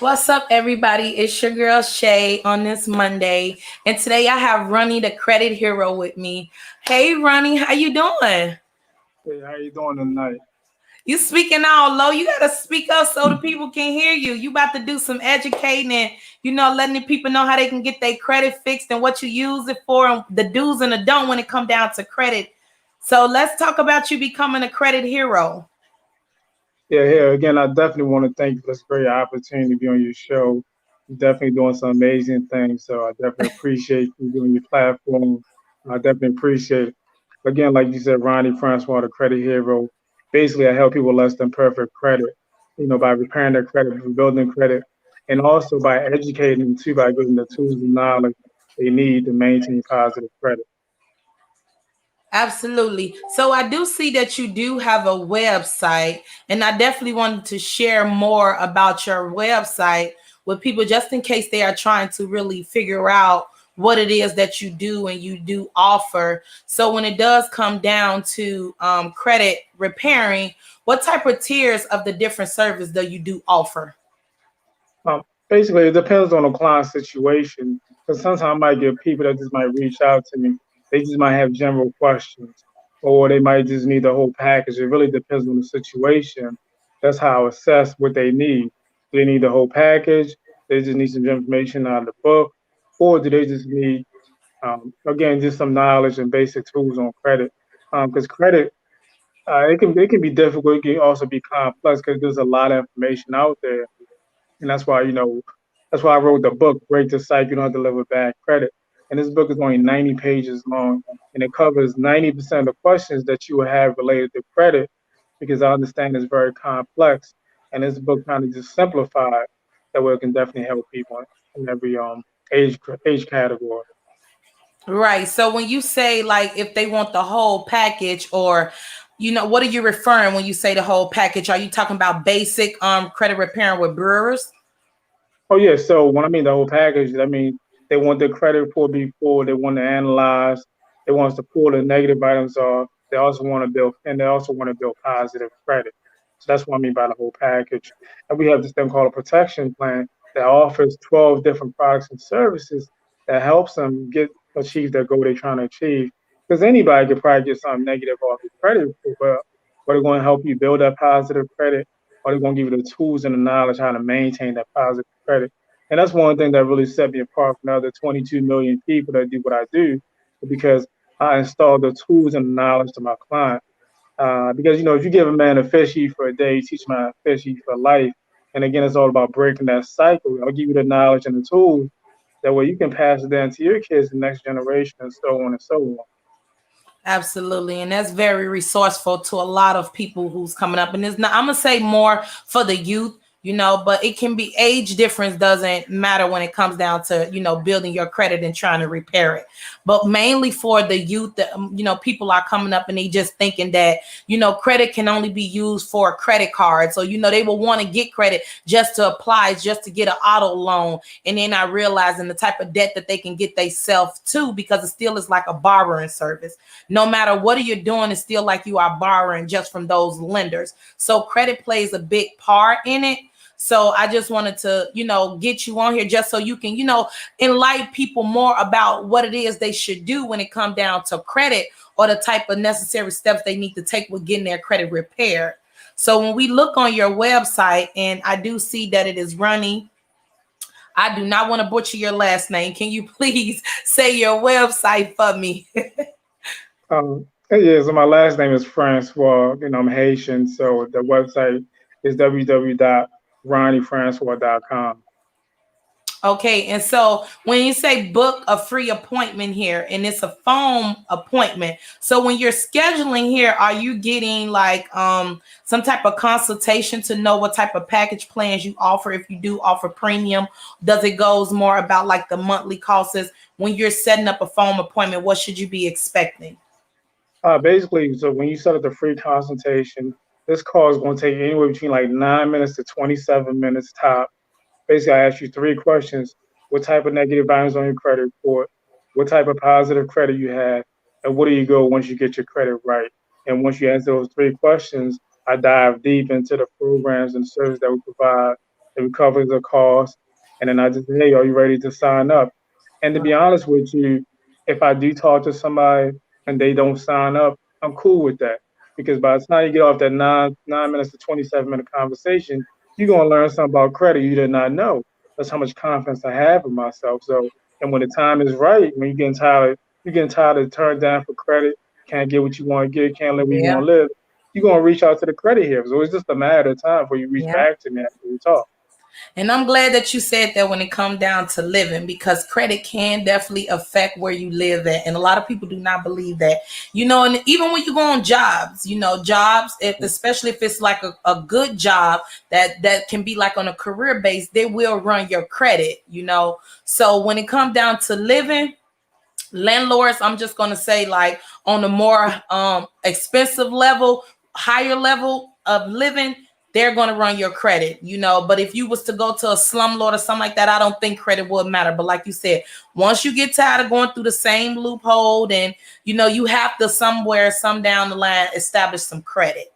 What's up, everybody? It's your girl Shay on this Monday, and today I have Ronnie, the credit hero, with me. Hey, Ronnie, how you doing? Hey, how you doing tonight? You speaking all low. You gotta speak up so the people can hear you. You about to do some educating and letting the people know how they can get their credit fixed and what you use it for, and the do's and the don't when it come down to credit. So let's talk about you becoming a credit hero. Yeah, here again, I definitely want to thank you for this great opportunity to be on your show. You're definitely doing some amazing things, so I definitely appreciate you doing your platform. I definitely appreciate it. Again, like you said, Ronnie Francois, the credit hero. Basically, I help people with less than perfect credit, by repairing their credit, rebuilding credit, and also by educating them too, by giving them the tools and knowledge they need to maintain positive credit. Absolutely. So I do see that you do have a website, and I definitely wanted to share more about your website with people just in case they are trying to really figure out what it is that you do and you do offer. So when it does come down to credit repairing, what type of tiers of the different service do you do offer? Basically, it depends on the client situation. Because sometimes I might get people that just might reach out to me. They just might have general questions, or they might just need the whole package. It really depends on the situation. That's how I assess what they need. Do they need the whole package? They just need some information out of the book, or do they just need, again, just some knowledge and basic tools on credit? Because credit, it can be difficult. It can also be complex because there's a lot of information out there, and that's why I wrote the book, Break the Cycle, You Don't Deliver Bad Credit. And this book is only 90 pages long, and it covers 90% of the questions that you will have related to credit, because I understand it's very complex. And this book kind of just simplified that way it can definitely help people in every age category. Right. So when you say like if they want the whole package, or what are you referring when you say the whole package? Are you talking about basic credit repairing with brewers? Oh yeah, so when I mean the whole package, I mean they want the credit report before, they want to analyze, they want us to pull the negative items off. They also want to build, and they also want to build positive credit. So that's what I mean by the whole package. And we have this thing called a protection plan that offers 12 different products and services that helps them achieve their goal they're trying to achieve. Because anybody could probably get something negative off your credit report, but they're going to help you build that positive credit, or they're going to give you the tools and the knowledge how to maintain that positive credit. And that's one thing that really set me apart from the other 22 million people that do what I do, because I install the tools and the knowledge to my client. Because if you give a man a fish eat for a day, you teach him how to fish eat for life. And again, it's all about breaking that cycle. I'll give you the knowledge and the tools. That way you can pass it down to your kids, the next generation, and so on and so on. Absolutely. And that's very resourceful to a lot of people who's coming up. And it's not, I'm going to say more for the youth, but it can be age difference doesn't matter when it comes down to, building your credit and trying to repair it. But mainly for the youth that, people are coming up and they just thinking that, credit can only be used for a credit card. So, they will want to get credit just to apply, just to get an auto loan. And then not realizing the type of debt that they can get themselves to, because it still is like a borrowing service. No matter what you're doing, it's still like you are borrowing just from those lenders. So credit plays a big part in it. So I just wanted to, get you on here just so you can, enlighten people more about what it is they should do when it comes down to credit, or the type of necessary steps they need to take with getting their credit repaired. So when we look on your website, and I do see that it is Ronnie. I do not want to butcher your last name. Can you please say your website for me? Yeah, so my last name is Francois. I'm Haitian, so the website is www.ronniefrancois.com. Okay, and so when you say book a free appointment here, and it's a phone appointment, so when you're scheduling here, are you getting like some type of consultation to know what type of package plans you offer? If you do offer premium, does it goes more about like the monthly costs? When you're setting up a phone appointment, what should you be expecting? Basically, so when you set up the free consultation, this call is going to take anywhere between like 9 minutes to 27 minutes top. Basically, I ask you three questions: what type of negative items on your credit report, what type of positive credit you have, and where do you go once you get your credit right? And once you answer those three questions, I dive deep into the programs and services that we provide, It covers the cost. And then I just say, hey, are you ready to sign up? And to be honest with you, if I do talk to somebody and they don't sign up, I'm cool with that. Because by the time you get off that 9 minutes to 27-minute conversation, you're gonna learn something about credit you did not know. That's how much confidence I have in myself. So, and when the time is right, when you're getting tired of turned down for credit, can't get what you want to get, can't live where you Yeah. want to live, you're gonna reach out to the credit here. So it's just a matter of time before you reach Yeah. back to me after we talk. And I'm glad that you said that when it comes down to living, because credit can definitely affect where you live at. And a lot of people do not believe that. And even when you go on jobs, jobs, especially if it's like a good job that can be like on a career base, they will run your credit. So when it comes down to living, landlords, I'm just going to say, like, on a more expensive level, higher level of living, they're going to run your credit. But if you was to go to a slumlord or something like that, I don't think credit would matter. But like you said, once you get tired of going through the same loophole, then you have to somewhere, some down the line, establish some credit.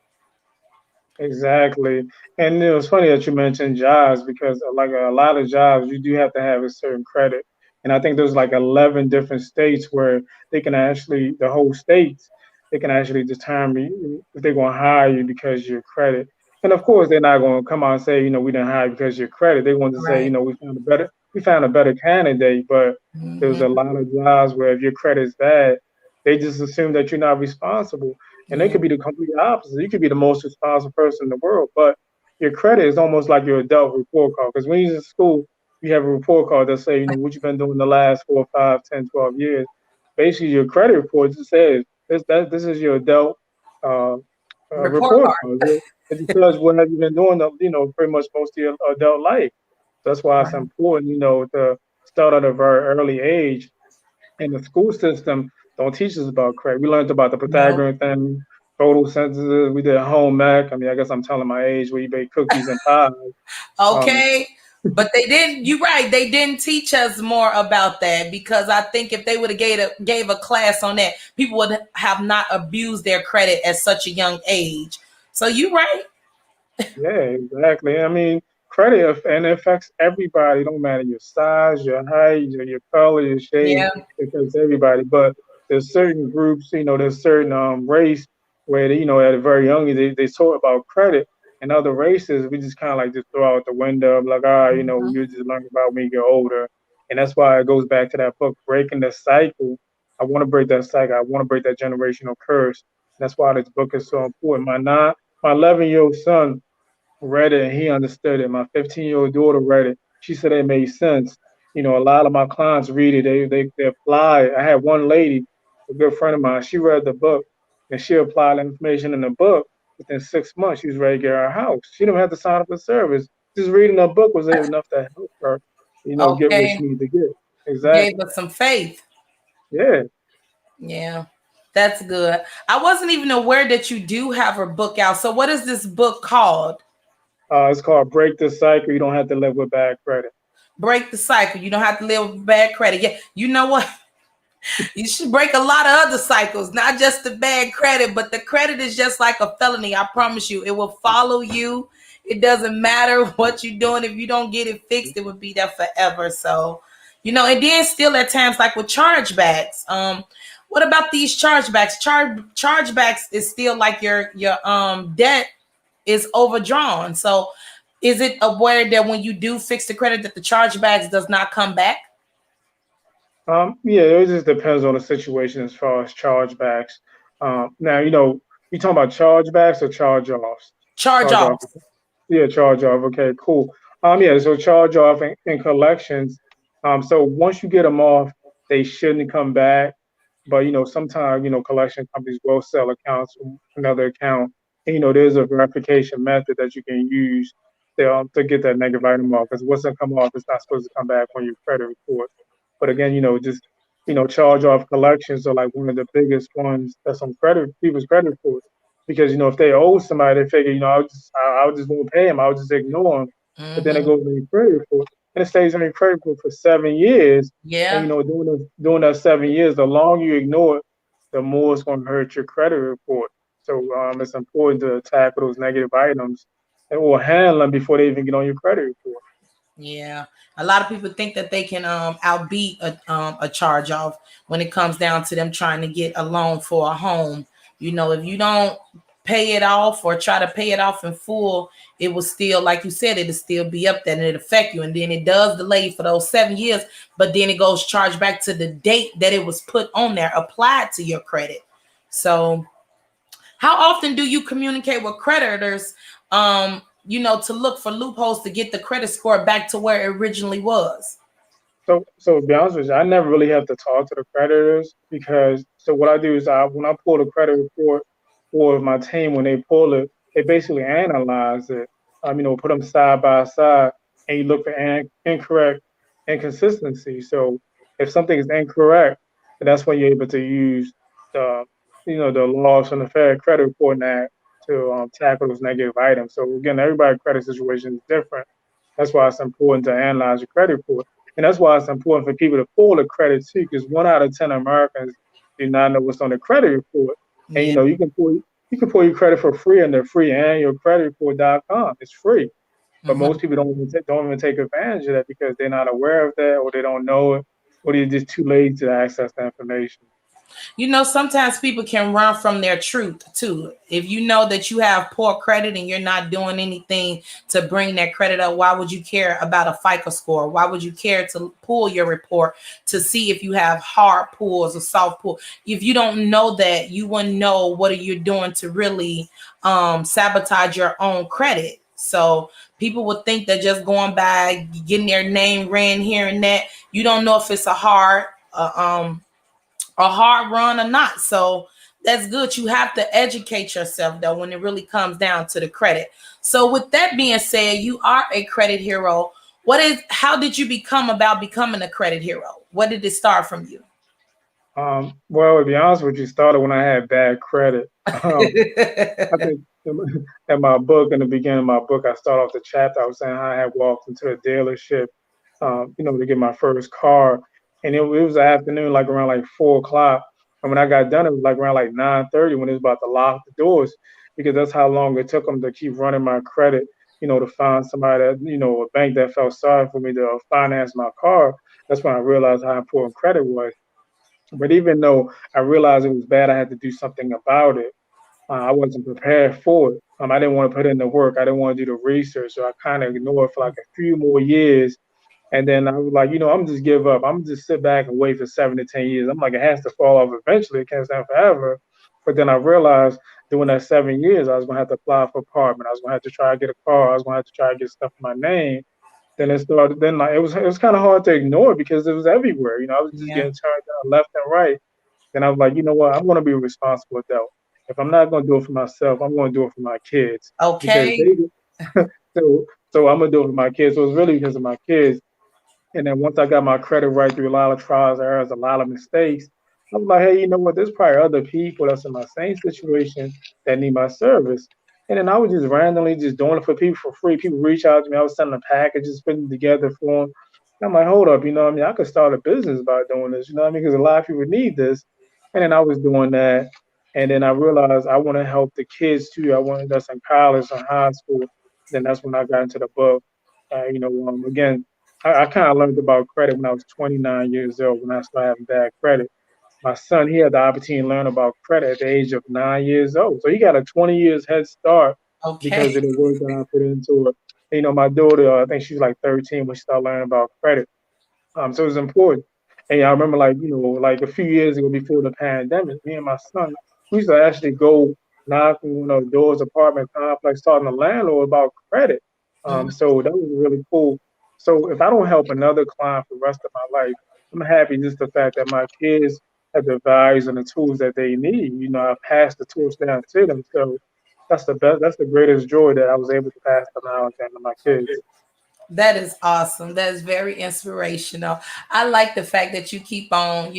Exactly. And it was funny that you mentioned jobs because like a lot of jobs, you do have to have a certain credit. And I think there's like 11 different states where they can actually, the whole states, they can actually determine if they're going to hire you because of your credit. And of course, they're not going to come out and say, we didn't hire you because of your credit. They want to say, Right. we found a better candidate. But there's a Hmm. lot of jobs where if your credit is bad, they just assume that you're not responsible. And they Yeah. could be the complete opposite. You could be the most responsible person in the world, but your credit is almost like your adult report card. Because when you're in school, you have a report card that say, what you've been doing the last 4, 5, 10, 12 years. Basically, your credit report just says this is your adult uh, Report report card. card. It just tells you what have you been doing, pretty much most of your adult life. That's why it's Right. important, to start at a very early age in the school system don't teach us about credit. We learned about the No. Pythagorean thing, photosynthesis. We did home ec. I mean, I guess I'm telling my age where you bake cookies and pies. Um, Okay. But they didn't, you're right, they didn't teach us more about that, because I think if they would have gave a class on that, people would have not abused their credit at such a young age. So you're right. Yeah, exactly. I mean, and it affects everybody. It don't matter your size, your height, your color, your shade. Yeah. It affects everybody. But there's certain groups, there's certain race where they, at a very young age they talk about credit. And other races, we just kind of like just throw out the window, like, Mhm. you just learn about when you get older. And that's why it goes back to that book, breaking the cycle. I want to break that cycle. I want to break that generational curse. And that's why this book is so important. My 11-year-old son read it and he understood it. My 15-year-old daughter read it. She said it made sense. A lot of my clients read it. They apply. I had one lady, a good friend of mine. She read the book and she applied the information in the book. Within 6 months, she was ready to get her house. She didn't have to sign up for service. Just reading the book was enough to help her, get what Okay. she needed to get. Gave Exactly. us some faith. Yeah. Yeah. That's good. I wasn't even aware that you do have a book out. So what is this book called? It's called Break the Cycle. You don't have to live with bad credit. Break the cycle. You don't have to live with bad credit. Yeah. You know what? You should break a lot of other cycles, not just the bad credit, but the credit is just like a felony. I promise you, it will follow you. It doesn't matter what you're doing. If you don't get it fixed, it would be there forever. So, and then still at times, like with chargebacks. What about these chargebacks? Chargebacks is still like your debt is overdrawn. So, is it aware that when you do fix the credit, that the chargebacks does not come back? Yeah, it just depends on the situation as far as chargebacks. Now, you talking about chargebacks or charge-offs? Charge Charge-off. offs. Yeah, charge-off. Okay, cool. Yeah, so charge-off and collections. So once you get them off, they shouldn't come back. But sometimes collection companies will sell accounts from another account. And there's a verification method that you can use to get that negative item off. Because what's gonna come off is not supposed to come back on your credit report. But again, just charge off collections are like one of the biggest ones that's on people's credit reports. Because if they owe somebody, they figure I just won't pay them. I'll just ignore them. But then it Hmm. goes in your credit report, and it stays in your credit report for 7 years. And Yeah. during that 7 years, the longer you ignore it, the more it's going to hurt your credit report. So it's important to tackle those negative items or handle them before they even get on your credit report. Yeah, a lot of people think that they can outbeat a charge off when it comes down to them trying to get a loan for a home. You know, if you don't pay it off or try to pay it off in full, it will still, like you said, it'll still be up there and it affect you. And then it does delay for those 7 years, but then it goes charged back to the date that it was put on there, applied to your credit. So how often do you communicate with creditors, to look for loopholes to get the credit score back to where it originally was? So to be honest with you, I never really have to talk to the creditors because so what I do is when I pull the credit report for my team when they pull it, they basically analyze it. Put them side by side, and you look for incorrect inconsistency. So if something is incorrect, then that's when you're able to use the the laws from the Fair Credit Reporting Act to tackle those negative items. So again, everybody's credit situation is different. That's why it's important to analyze your credit report. And that's why it's important for people to pull the credit too, because 1 out of 10 Americans do not know what's on the credit report. And Yeah. you can pull your credit for free under free annualcreditreport.com. It's free. But Mhm. most people don't even take advantage of that because they're not aware of that or they don't know it or they're just too lazy to access the information. Sometimes people can run from their truth too. If you know that you have poor credit and you're not doing anything to bring that credit up, why would you care about a FICO score? Why would you care to pull your report to see if you have hard pulls or soft pull? If you don't know that, you wouldn't know what are you doing to really sabotage your own credit. So people would think that just going by getting their name ran here and that, you don't know if it's a hard run or not. So that's good. You have to educate yourself though when it really comes down to the credit. So with that being said, you are a credit hero. How did you becoming a credit hero? What did it start from you? Well, to be honest with you, started when I had bad credit. I think in my book, in the beginning of my book, I start off the chapter. I was saying how I had walked into a dealership, to get my first car, and it was the afternoon, like around like 4 o'clock. And when I got done, it was like around like 9:30 when it was about to lock the doors, because that's how long it took them to keep running my credit. To find somebody that a bank that felt sorry for me to finance my car. That's when I realized how important credit was. But even though I realized it was bad, I had to do something about it. I wasn't prepared for it. I didn't want to put in the work. I didn't want to do the research. So I kind of ignored it for like a few more years. And then I was like, I'm just give up. I'm just sit back and wait for 7 to 10 years. I'm like, it has to fall off eventually. It can't stand forever. But then I realized during that 7 years, I was going to have to apply for apartment. I was going to have to try to get a car. I was going to have to try to get stuff in my name. Then it started. Then like it was kind of hard to ignore because it was everywhere. I was just Yeah. getting turned down left and right. And I was like, you know what? I'm going to be a responsible adult. If I'm not going to do it for myself, I'm going to do it for my kids because Okay. they. So I'm gonna do it for my kids. So it's really because of my kids. And then once I got my credit right through a lot of trials, errors, a lot of mistakes, I was like, hey, you know what? There's probably other people that's in my same situation that need my service. And then I was just randomly just doing it for people for free. People reach out to me. I was sending them packages, putting them together for them. And I'm like, hold up, I could start a business by doing this, Because a lot of people need this. And then I was doing that. And then I realized I want to help the kids too. I wanted us in college and high school. Then that's when I got into the book. Again, I kind of learned about credit when I was 29 years old when I started having bad credit. My son, he had the opportunity to learn about credit at the age of 9 years old. So he got a 20 years head start Okay. because of the work that I put into it. My daughter, I think she was like 13 when she started learning about credit. So it was important. And I remember, like, like a few years ago before the pandemic, me and my son, we used to actually go knocking, doors, apartment complex, talking to landlord about credit. Mhm. So that was really cool. So if I don't help another client for the rest of my life, I'm happy just the fact that my kids have the values and the tools that they need. I passed the tools down to them. So that's the best. That's the greatest joy that I was able to pass the knowledge down to my kids. That is awesome. That is very inspirational. I like the fact that you keep on,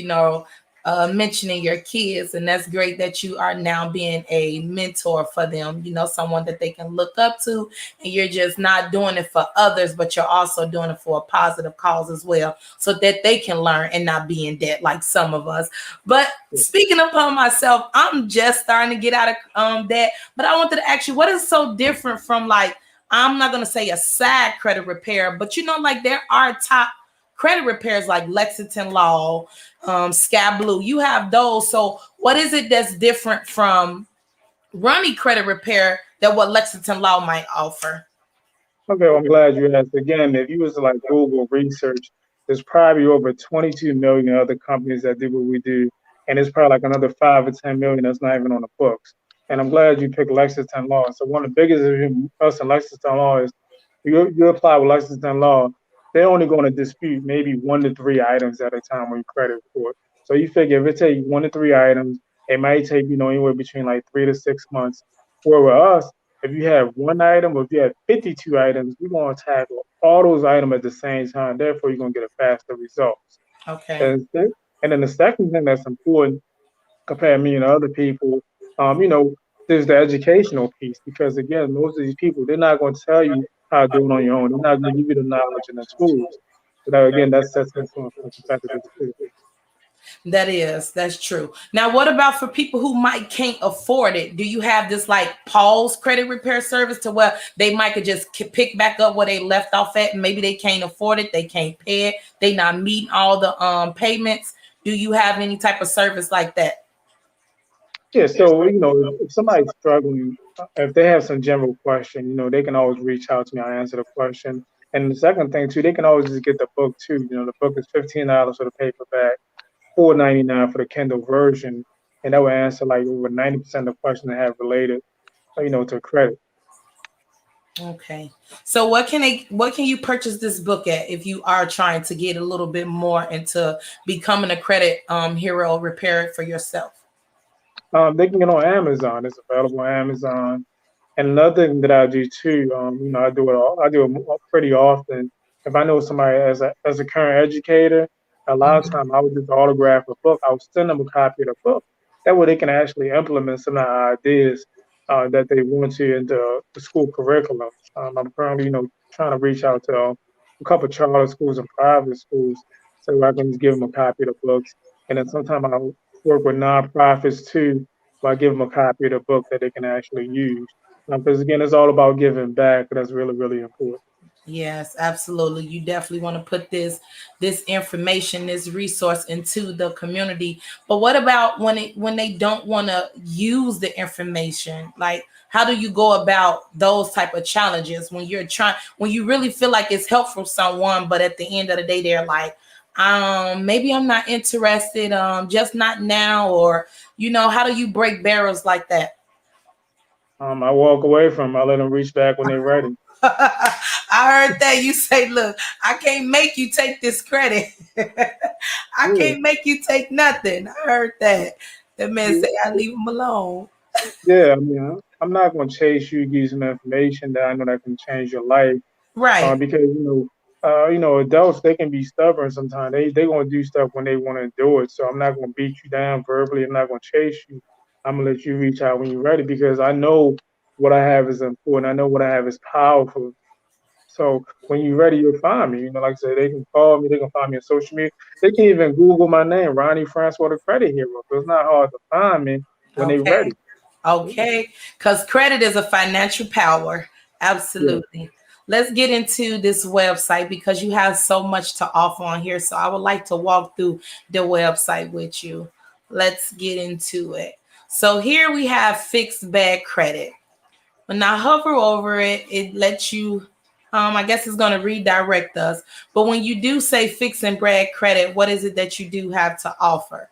mentioning your kids, and that's great that you are now being a mentor for them. Someone that they can look up to, and you're just not doing it for others, but you're also doing it for a positive cause as well, so that they can learn and not be in debt like some of us. But speaking upon myself, I'm just starting to get out of debt. But I wanted to ask you, what is so different from like I'm not gonna say a sad credit repair, but like there are top credit repairs like Lexington Law, Sky Blue. You have those. So what is it that's different from Runny Credit Repair that what Lexington Law might offer? Okay, well, I'm glad you asked. Again, if you was to like Google research, there's probably over 22 million other companies that do what we do, and there's probably like another 5 or 10 million that's not even on the books. And I'm glad you picked Lexington Law. So one of the biggest of us in Lexington Law is you apply with Lexington Law, they're only going to dispute maybe 1 to 3 items at a time when you credit report. So you figure if it takes 1 to 3 items, it might take anywhere between like 3 to 6 months. Where with us, if you have one item or if you have 52 items, we're going to tackle all those items at the same time. Therefore, you're going to get a faster results. Okay. And, and then the second thing that's important compare me and other people, you know, there's the educational piece because again, most of these people they're not going to tell you how to do it on your own. They're not going to give you the knowledge and the tools. So that again, that sets us on for competitors too. That's true. Now, what about for people who might can't afford it? Do you have this like pause credit repair service to where they might could just pick back up where they left off at, and maybe they can't afford it, they can't pay it, they not meeting all the payments? Do you have any type of service like that? Yeah, so if somebody's struggling, if they have some general question, they can always reach out to me. I answer the question. And the second thing too, they can always just get the book too. The book is $15 for the paperback, $4.99 for the Kindle version, and that will answer like over 90% of the questions they have related, to credit. Okay. So what can you purchase this book at if you are trying to get a little bit more into becoming a credit hero repair for yourself? They can get on Amazon. It's available on Amazon. And another thing that I do too, I do it all. I do it pretty often. If I know somebody as a current educator, a lot of Mhm. time I would just autograph a book. I would send them a copy of the book. That way they can actually implement some of the ideas that they want to into the school curriculum. I'm currently, trying to reach out to a couple of charter schools and private schools so I can just give them a copy of the books. And then sometimes I work with nonprofits too, where I give them a copy of the book that they can actually use because again, it's all about giving back. That's really, really important. Yes, absolutely. You definitely want to put this information, this resource into the community. But what about when they don't want to use the information? Like how do you go about those type of challenges when you really feel like it's helpful for someone, but at the end of the day they're like, maybe I'm not interested, just not now, or how do you break barriers like that? I walk away from 'em. I let them reach back when they're ready. I heard that you say, look, I can't make you take this credit. I Yeah, can't make you take nothing. I heard that. That man yeah, say, I leave him alone. yeah. I mean, I'm not going to chase you, give you some information that I know that can change your life. Right. Because adults they can be stubborn sometimes. They gonna do stuff when they want to do it. So I'm not gonna beat you down verbally. I'm not gonna chase you. I'm gonna let you reach out when you're ready because I know what I have is important. I know what I have is powerful. So when you're ready, you'll find me. Like I said, they can call me. They can find me on social media. They can even Google my name, Ronnie Francois, the credit hero. So it's not hard to find me when they're Okay. ready. Yeah. Okay. Because credit is a financial power. Yeah. Absolutely. Let's get into this website because you have so much to offer on here. So I would like to walk through the website with you. Let's get into it. So here we have fixed bad credit. When I hover over it, it lets you, I guess it's going to redirect us. But when you do say fix and brag credit, what is it that you do have to offer?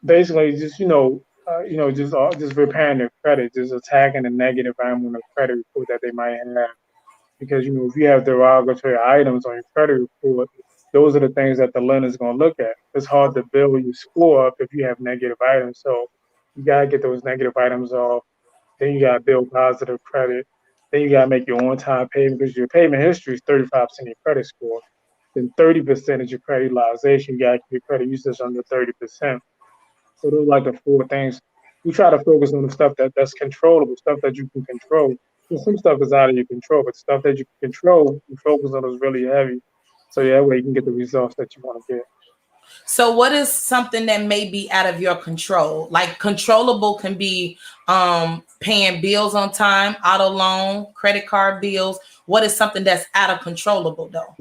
Basically, just just repairing their credit, just attacking the negative item on the credit report that they might have. Because if you have derogatory items on your credit report, those are the things that the lender's going to look at. It's hard to build your score up if you have negative items. So you gotta get those negative items off. Then you gotta build positive credit. Then you gotta make your on-time payment because your payment history is 35% of your credit score. Then 30% is your credit utilization. You gotta keep your credit usage under 30%. So those are like the four things. We try to focus on the stuff that's controllable, stuff that you can control. And some stuff is out of your control, but stuff that you can control, you focus on is really heavy. So yeah, that way you can get the results that you want to get. So what is something that may be out of your control? Like controllable can be paying bills on time, auto loan, credit card bills. What is something that's out of controllable though?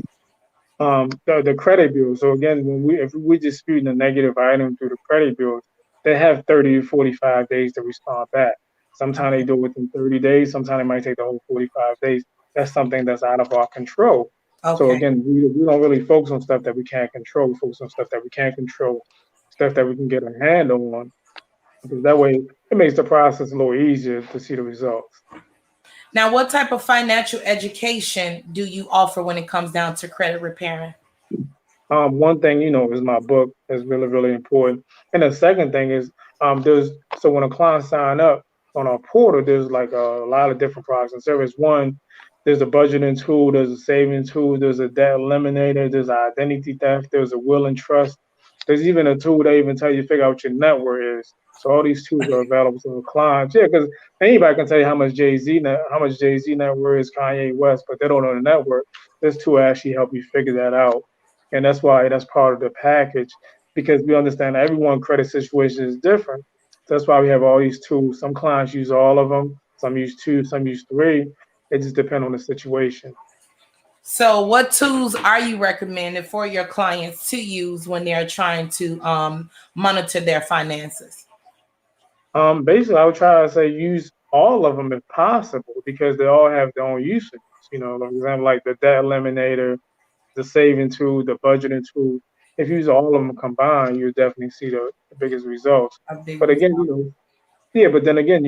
The credit bureau. So again, when we if we disputing a negative item through the credit bureau, they have 30 to 45 days to respond back. Sometimes they Okay. do it within 30 days. Sometimes it might take the whole 45 days. That's something that's out of our control. So Okay. again, we don't really focus on stuff that we can't control. We focus on stuff that we can control, stuff that we can get a handle on, because that way it makes the process a little easier to see the results. Now, what type of financial education do you offer when it comes down to credit repairing? One thing, is my book is really, really important. And the second thing is, there's so when a client sign up on our portal, there's like a lot of different products and services. One, there's a budgeting tool, there's a saving tool, there's a debt eliminator, there's identity theft, there's a will and trust. There's even a tool that even tell you to figure out what your net worth is. So all these tools are available to the clients. Yeah, because anybody can tell you how much Jay Z net worth is Kanye West, but they don't know the net worth. This tool actually help you figure that out, and that's why that's part of the package, because we understand everyone credit situation is different. So that's why we have all these tools. Some clients use all of them, some use two, some use three. It just depends on the situation. So, what tools are you recommending for your clients to use when they're trying to monitor their finances? Basically, I would try to say use all of them if possible, because they all have their own usages. For example, like the debt eliminator, the saving tool, the budgeting tool. If you use all of them combined, you definitely see the biggest results. A big But again, result. yeah, but then again,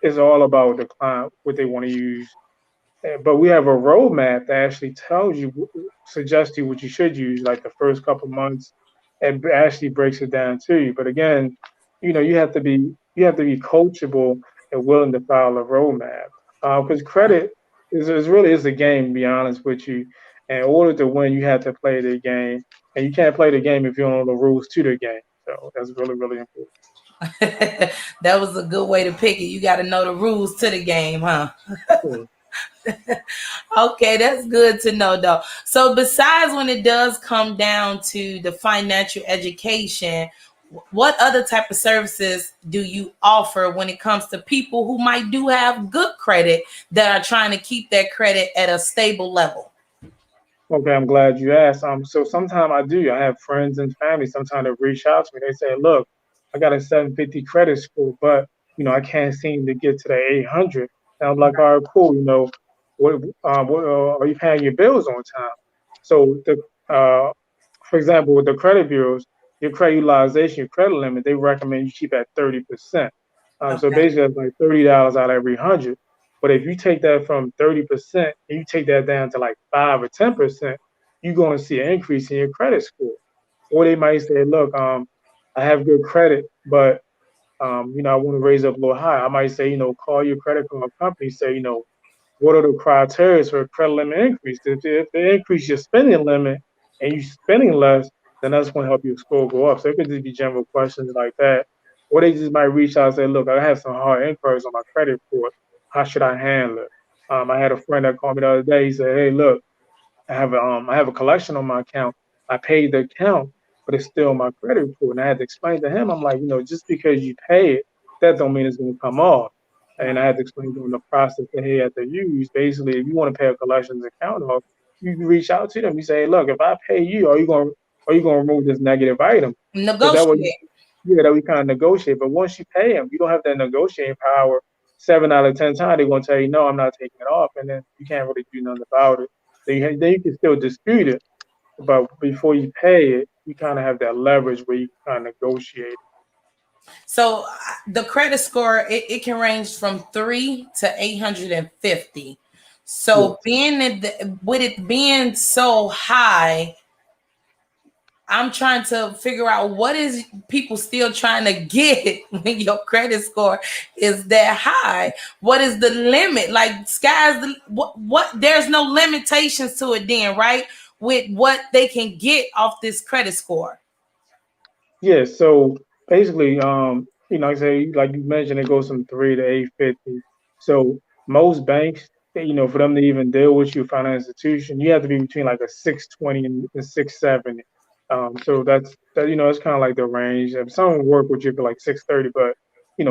it's all about the client, what they want to use. But we have a roadmap that actually tells you, suggests you what you should use, like the first couple months, and actually breaks it down to you. But again, you have to be coachable and willing to follow a roadmap. Because credit is really is a game. To be honest with you, and in order to win, you have to play the game, and you can't play the game if you don't know the rules to the game. So that's really really important. That was a good way to pick it. You got to know the rules to the game, huh? Sure. Okay, that's good to know though. So besides when it does come down to the financial education, what other type of services do you offer when it comes to people who might do have good credit that are trying to keep their credit at a stable level? Okay, I'm glad you asked. So sometimes I do. I have friends and family sometimes that reach out to me. They say, "Look, I got a 750 credit score, but I can't seem to get to the 800." And I'm like, "All right, cool. What are you paying your bills on time?" So for example, with the credit bureaus, your credit utilization, your credit limit, they recommend you keep at 30%. So Okay. basically, that's like $30 out of every 100. But if you take that from 30% and you take that down to like 5 or 10%, you're going to see an increase in your credit score. Or they might say, look, I have good credit, but I want to raise up a little higher. I might say, call your credit card company, say, what are the criteria for a credit limit increase? If they increase your spending limit and you're spending less, then that's going to help your score go up. So it could just be general questions like that. Or they just might reach out and say, look, I have some hard inquiries on my credit report. How should I handle it? I had a friend that called me the other day. He said, hey, look, I have a collection on my account. I paid the account, but it's still my credit report. And I had to explain to him, I'm like, just because you pay it, that don't mean it's gonna come off. And I Right. had to explain to him the process that he had to use. Basically, if you want to pay a collections account off, you can reach out to them. You say, look, if I pay you, are you gonna remove this negative item? So that way, Negotiate. yeah, that we kind of negotiate. But once you pay them, you don't have that negotiating power. 7 out of 10 times, they're gonna tell you, no, I'm not taking it off, and then you can't really do nothing about it. Then you can still dispute it, but before you pay it, you kind of have that leverage where you kind of negotiate. So the credit score it can range from 3 to 850. Yes. So with it being so high, I'm trying to figure out what is people still trying to get when your credit score is that high. What is the limit? Like sky's the what there's no limitations to it then, right? With what they can get off this credit score. Yeah. So basically, I say like you mentioned, it goes from 3 to 850. So most banks, for them to even deal with you, financial institution, you have to be between like a 620 and a 670. So that that's kind of like the range. Some will work with you for like 630, but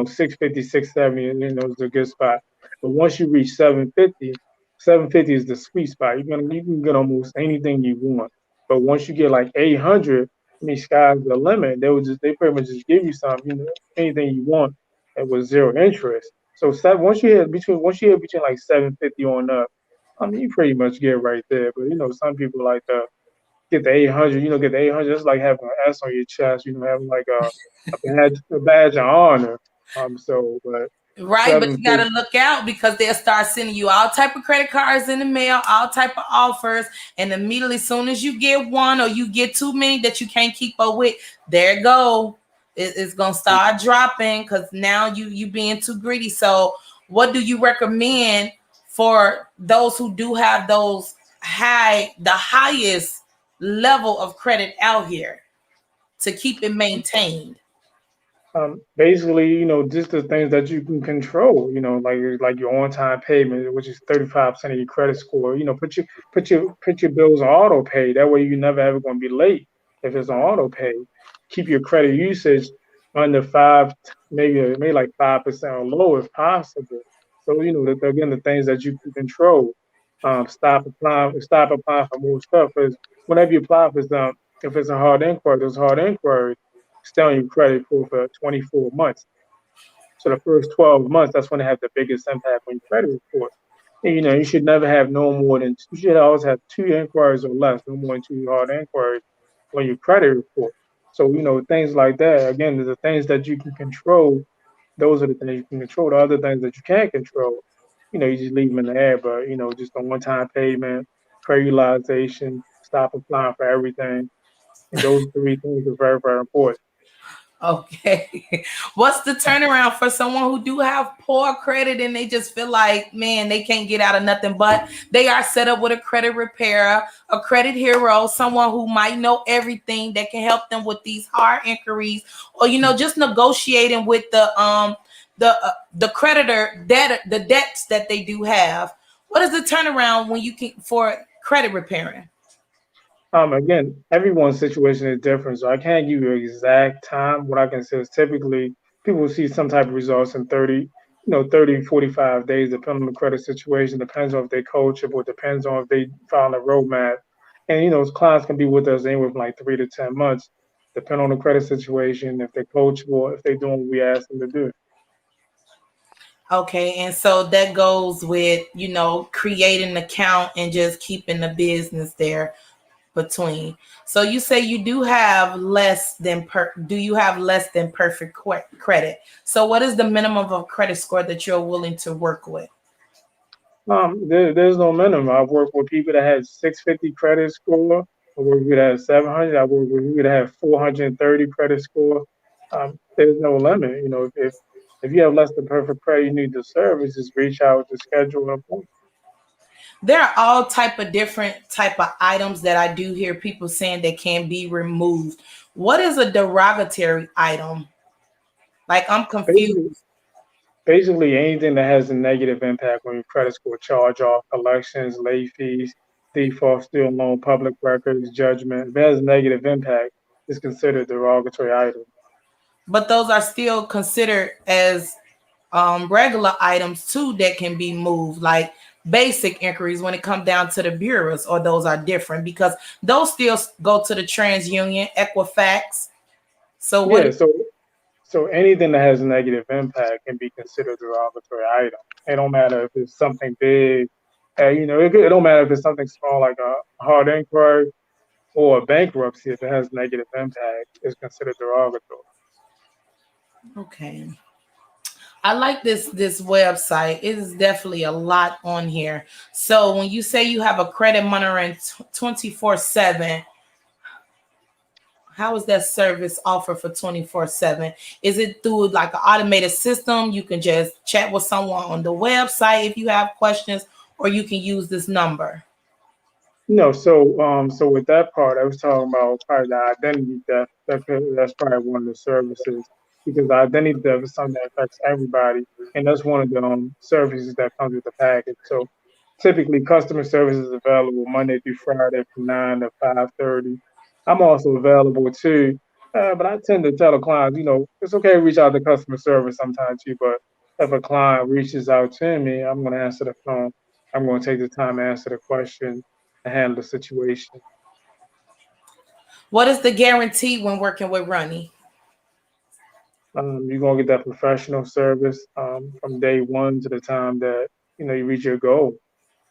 650, 670, is a good spot. But once you reach 750, 750 is the sweet spot. You can get almost anything you want. But once you get like 800, I mean, sky's the limit. They pretty much just give you anything you want, and with zero interest. So once you hit between like 750 on up, I mean, you pretty much get right there. But some people like to get the 800, get the 800. It's like having an S on your chest, having like a badge of honor. But Right, but you got to 750, look out because they'll start sending you all type of credit cards in the mail, all type of offers, and immediately, as soon as you get one or you get too many that you can't keep up with, there it go. It's gonna start dropping because now you being too greedy. So, what do you recommend for those who do have the highest level of credit out here to keep it maintained? basically, just the things that you can control, like your on-time payment, which is 35% of your credit score. Put your bills on auto pay. That way, you're never ever going to be late if it's on auto pay. Keep your credit usage under five, maybe like 5% or lower if possible. So again, the things that you can control. Stop applying for more stuff because whenever you apply for some, if it's a hard inquiry, those hard inquiries stay on your credit for 24 months. So the first 12 months, that's when they have the biggest impact on your credit report. And you should never have no more than you should always have two inquiries or less, no more than two hard inquiries on your credit report. So things like that. Again, the things that you can control, those are the things you can control. The other things that you can't control, you just leave them in the air. But just a one-time payment, credit utilization, stop applying for everything, and those three things are very, very important. Okay. What's the turnaround for someone who do have poor credit and they just feel like, man, they can't get out of nothing, but they are set up with a credit repairer, a credit hero, someone who might know everything that can help them with these hard inquiries, or just negotiating with the creditor debt, the debts that they do have. What is the turnaround when you can for credit repairing? Again, everyone's situation is different, so I can't give you an exact time. What I can say is typically people will see some type of results in 30, 45 days, depending on the credit situation, depends on if they coachable, depends on if they found a roadmap. And, clients can be with us anywhere from like 3 to 10 months, depending on the credit situation, if they're coachable, if they're doing what we ask them to do. Okay, and so that goes with, creating an account and just keeping the business there between. So you say you do have do you have less than perfect credit? So what is the minimum of credit score that you're willing to work with? There's no minimum. I've worked with people that had 650 credit score. I worked with people that had 700. I worked with people that had 430 credit score. There's no limit. If you have less than perfect credit, you need the service. Just reach out to schedule an appointment. There are all type of different type of items that I do hear people saying that can be removed. What is a derogatory item? Like, I'm Basically, confused. basically anything that has a negative impact on your credit score, charge off, collections, late fees, default, student loan, public records, judgment. If it has a negative impact, it's considered derogatory item. But those are still considered as regular items too that can be moved, like basic inquiries when it comes down to the bureaus, or those are different because those still go to the TransUnion, Equifax. So what? Yeah, so anything that has a negative impact can be considered a derogatory item. It don't matter if it's something big, it don't matter if it's something small like a hard inquiry or a bankruptcy. If it has negative impact, it's considered derogatory. Okay. I like this website. It is definitely a lot on here. So when you say you have a credit monitoring 24/7, how is that service offered for 24/7? Is it through like an automated system? You can just chat with someone on the website if you have questions, or you can use this number. So with that part, I was talking about probably the identity theft. That's probably one of the services because the identity theft is something that affects everybody, and that's one of the services that comes with the package. So typically, customer service is available Monday through Friday from 9 to 5:30. I'm also available too. But I tend to tell the clients, it's okay to reach out to customer service sometimes too. But if a client reaches out to me, I'm going to answer the phone. I'm going to take the time to answer the question and handle the situation. What is the guarantee when working with Runny? You're going to get that professional service from day one to the time that you reach your goal.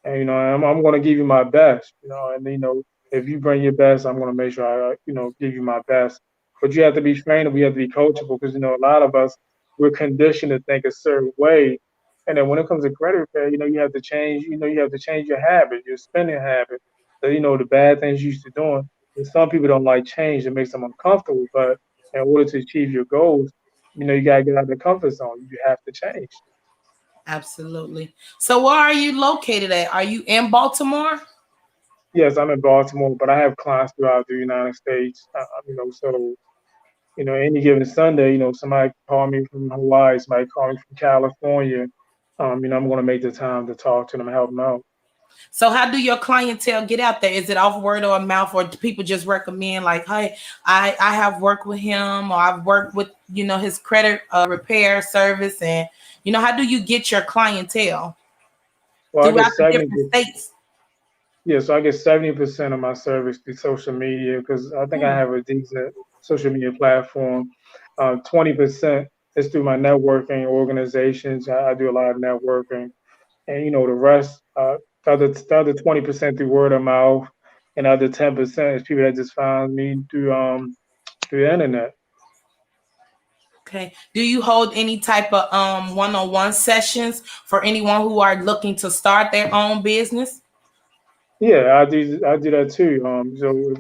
And I'm going to give you my best. And if you bring your best, I'm going to make sure I give you my best. But you have to be trainable, you have to be coachable, because a lot of us, we're conditioned to think a certain way. And then when it comes to credit repair, you have to change your habit, your spending habit. So, the bad things you used to doing. And some people don't like change, it makes them uncomfortable. But in order to achieve your goals, you gotta get out of the comfort zone, you have to change. Absolutely. So where are you located at? Are you in Baltimore? Yes, I'm in Baltimore, but I have clients throughout the United States. So any given Sunday, somebody call me from Hawaii, somebody call me from California. I'm going to make the time to talk to them, help them out. So how do your clientele get out there? Is it off word or mouth, or do people just recommend like, hey, I have worked with him, or I've worked with his credit repair service, and how do you get your clientele Well, I get throughout the 70. different states? Yeah, so I get 70% of my service through social media because I think I Hmm. have a decent social media platform. 20% is through my networking organizations. I do a lot of networking, and the rest, the other 20% through word of mouth, and the other 10% is people that just find me through the internet. Okay. Do you hold any type of one-on-one sessions for anyone who are looking to start their own business? Yeah, I do that too. So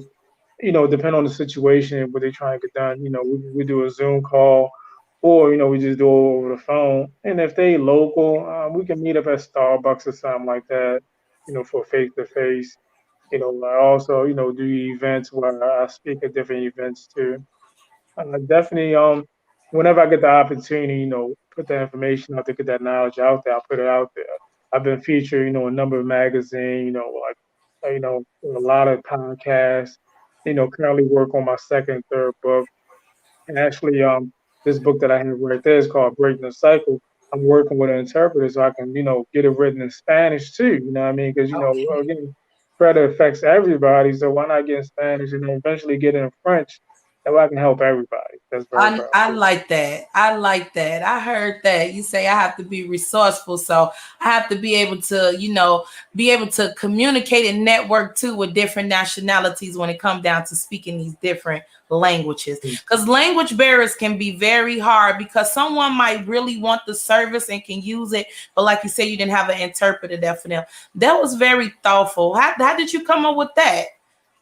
depending on the situation, what they're trying to get done, we do a Zoom call, or we just do it over the phone. And if they local, we can meet up at Starbucks or something like that, for face to face. I also do events where I speak at different events too. Definitely, whenever I get the opportunity, put that information out there, get that knowledge out there, I'll put it out there. I've been featured, a number of magazines, like, a lot of podcasts, currently work on my second, third book. And actually, this book that I have right there is called Breaking the Cycle. I'm working with an interpreter so I can, get it written in Spanish too. You know what I mean? Because, Okay. again, credit affects everybody. So why not get in Spanish and then eventually get it in French? That way I can help everybody. That's very I powerful. like that. I like that. I heard that. You say I have to be resourceful, so I have to be able to, be able to communicate and network too with different nationalities when it comes down to speaking these different languages. Because language barriers can be very hard because someone might really want the service and can use it, but like you said, you didn't have an interpreter there for them. That was very thoughtful. How did you come up with that?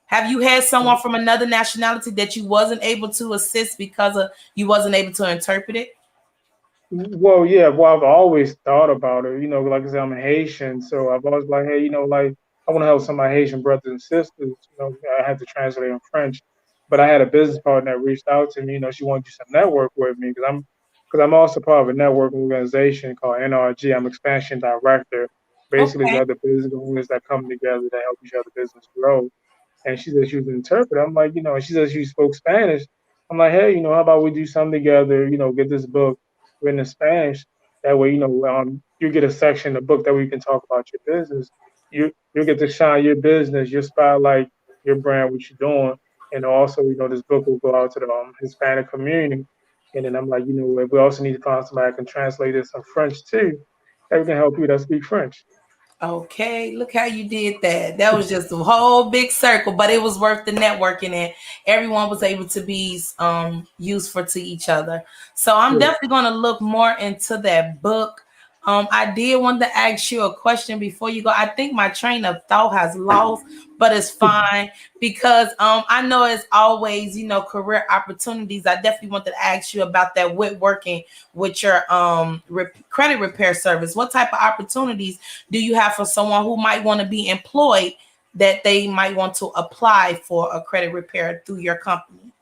Have you had someone from another nationality that you wasn't able to assist because of you wasn't able to interpret it? Well, yeah, well, I've always thought about it. Like I said, I'm Haitian, so I've always like, hey, like I want to help some of my Haitian brothers and sisters. I had to translate in French, but I had a business partner that reached out to me. She wanted to do some network with me because I'm also part of a network organization called NRG. I'm expansion director. Basically, it's Okay. other business owners that come together to help each other business grow. And she said she was an interpreter. I'm like, and she said she spoke Spanish. I'm like, hey, how about we do something together? Get this book written in Spanish. That way, you get a section of the book that we can talk about your business. You get to shine your business, your spotlight, your brand, what you're doing, and also, this book will go out to the Hispanic community. And then I'm like, we also need to find somebody that can translate this in French too. That can help you that speak French. Okay, look how you did that. That was just a whole big circle, but it was worth the networking, and everyone was able to be useful to each other. So I'm Yeah. definitely going to look more into that book. I did want to ask you a question before you go. I think my train of thought has lost, but it's fine because I know it's always career opportunities. I definitely wanted to ask you about that with working with your credit repair service. What type of opportunities do you have for someone who might want to be employed that they might want to apply for a credit repair through your company?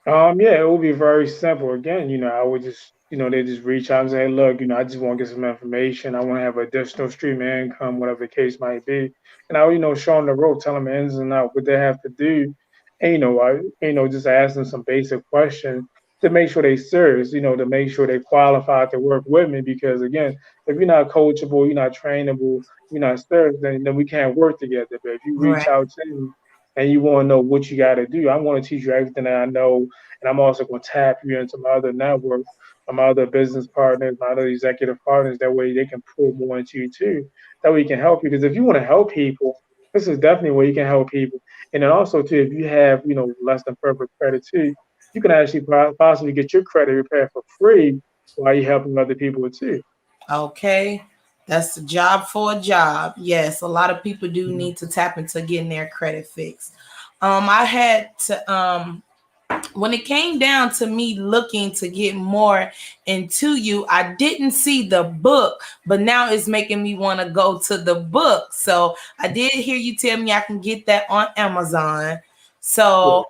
Yeah, it would be very simple. Again, I would just, they just reach out and say, look, I just want to get some information. I want to have additional stream of income, whatever the case might be. And I would, show them the rope, tell them the ins and out, what they have to do. And just ask them some basic questions to make sure they serious, to make sure they qualified to work with me. Because again, if you're not coachable, you're not trainable, you're not serious, then we can't work together. But if you reach Right. out to me and you want to know what you got to do, I'm going to teach you everything that I know, and I'm also going to tap you into my other network, my other business partners, my other executive partners. That way they can pull more into you too. That way you can help you. Because if you want to help people, this is definitely where you can help people. And then also too, if you have less than perfect credit too, you can actually possibly get your credit repaired for free while you're helping other people too. Okay. That's a job for a job. Yes, a lot of people do Mhm. need to tap into getting their credit fixed. I had to when it came down to me looking to get more into you, I didn't see the book, but now it's making me want to go to the book. So I did hear you tell me I can get that on Amazon. Yeah. So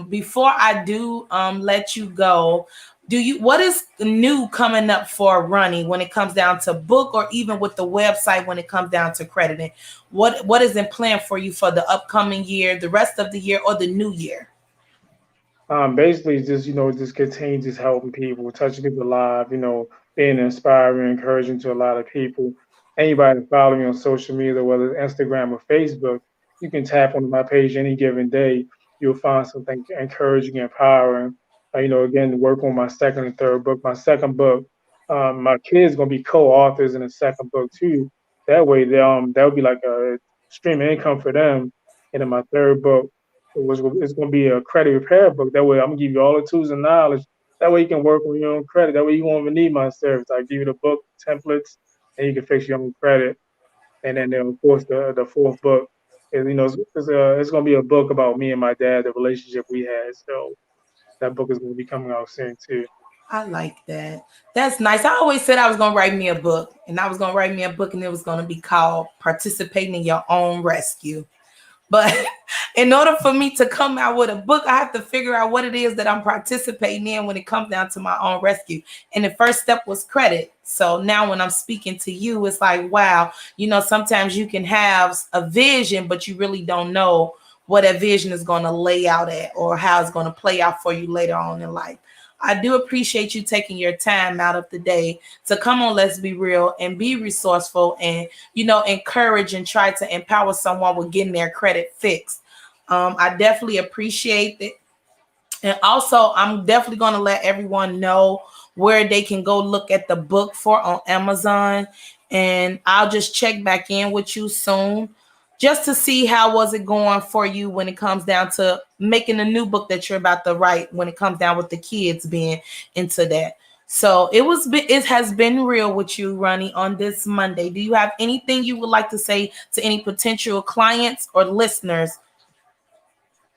before I do let you go, do you what is new coming up for Runny when it comes down to book or even with the website when it comes down to crediting? What is in plan for you for the upcoming year, the rest of the year, or the new year? Basically, just just continue just helping people, touching people live, being inspiring, encouraging to a lot of people. Anybody that follow me on social media, whether it's Instagram or Facebook, you can tap onto my page any given day. You'll find something encouraging, empowering. Again, work on my second and third book. My second book, my kids gonna be co-authors in the second book too. That way, that would be like a stream of income for them. And in my third book, it's going to be a credit repair book. That way, I'm gonna give you all the tools and knowledge. That way, you can work on your own credit. That way, you won't even need my service. I give you the book templates, and you can fix your own credit. And then, of course, the fourth book is it's going to be a book about me and my dad, the relationship we had. So that book is going to be coming out soon too. I like that. That's nice. I always said I was gonna write me a book, and I was gonna write me a book, and it was gonna be called "Participating in Your Own Rescue." But in order for me to come out with a book, I have to figure out what it is that I'm participating in when it comes down to my own rescue. And the first step was credit. So now when I'm speaking to you, it's like, wow, sometimes you can have a vision, but you really don't know what that vision is going to lay out at or how it's going to play out for you later on in life. I do appreciate you taking your time out of the day to come on Let's Be Real and be resourceful and encourage and try to empower someone with getting their credit fixed. I definitely appreciate it. And also, I'm definitely going to let everyone know where they can go look at the book for on Amazon. And I'll just check back in with you soon just to see how was it going for you when it comes down to making a new book that you're about to write when it comes down with the kids being into that. So it has been real with you, Ronnie, on this Monday. Do you have anything you would like to say to any potential clients or listeners?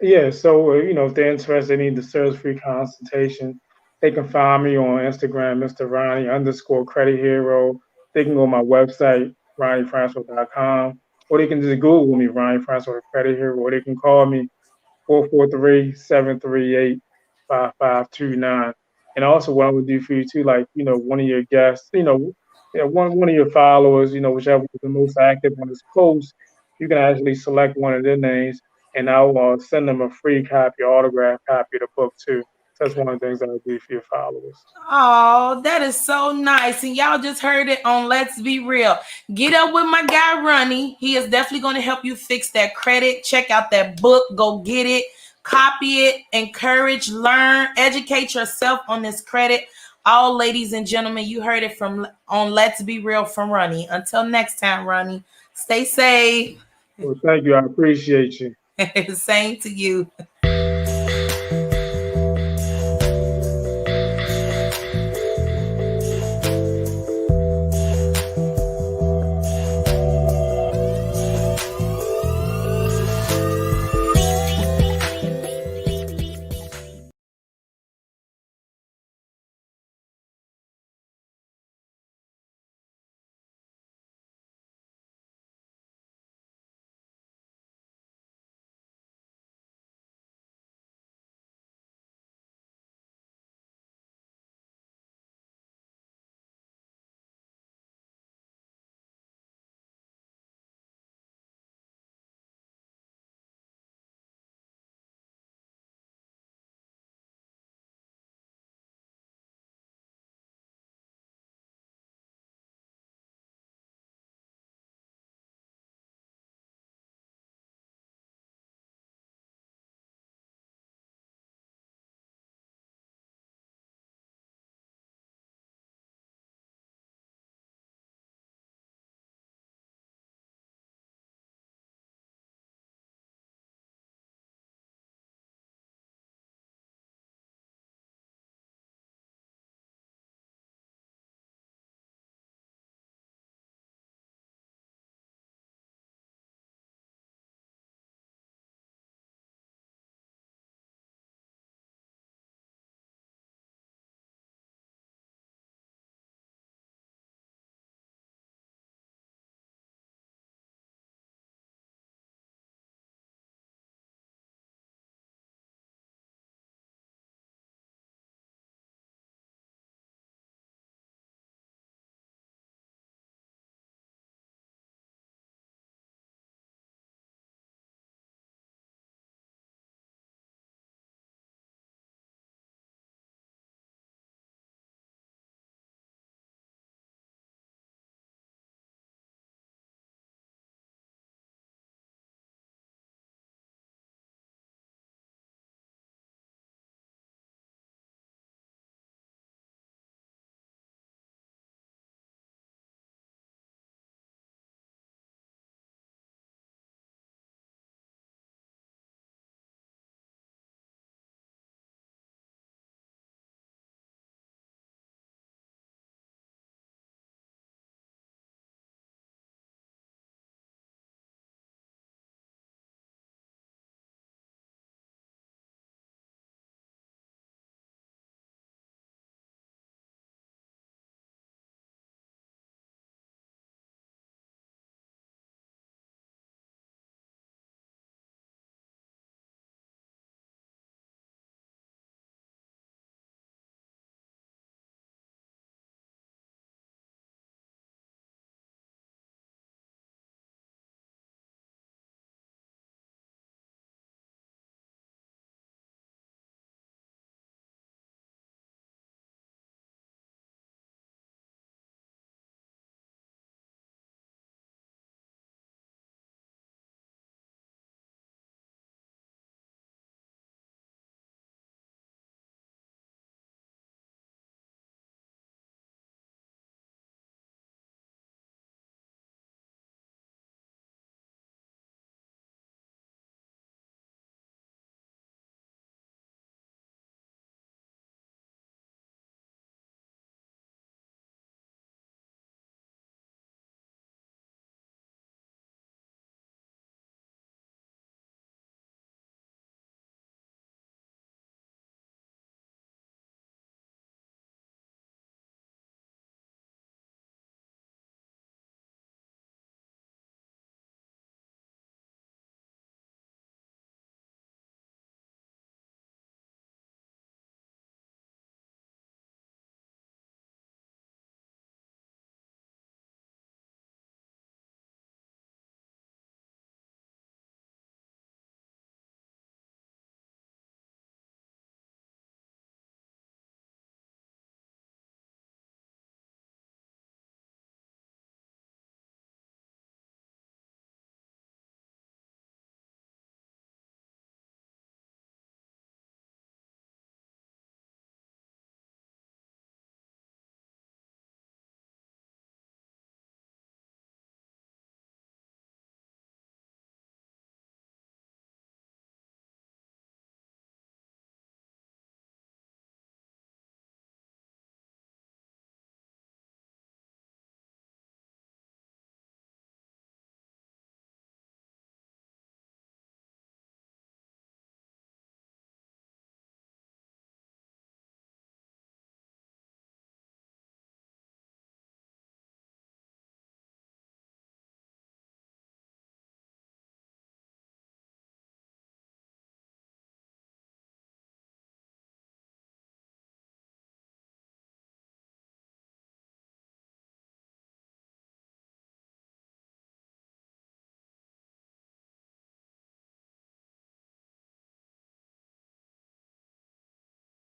Yeah, so if they're interested in the service-free consultation, they can find me on Instagram, Mr. Ronnie underscore credit hero. They can go to my website, RonnieFrancois.com, or they can just Google me, Ronnie Francois Credit Hero, or they can call me 443-738-5529. And also what I would do for you too, like, one of your guests, one of your followers, whichever is the most active on this post, you can actually select one of their names and I'll send them a free copy, autograph copy of the book too. So that's one of the things that I do for your followers. Oh, that is so nice. And y'all just heard it on Let's Be Real. Get up with my guy, Ronnie. He is definitely going to help you fix that credit. Check out that book. Go get it. Copy it. Encourage, learn, educate yourself on this credit. All ladies and gentlemen, you heard it from on Let's Be Real from Ronnie. Until next time, Ronnie, stay safe. Well, thank you. I appreciate you. Same to you.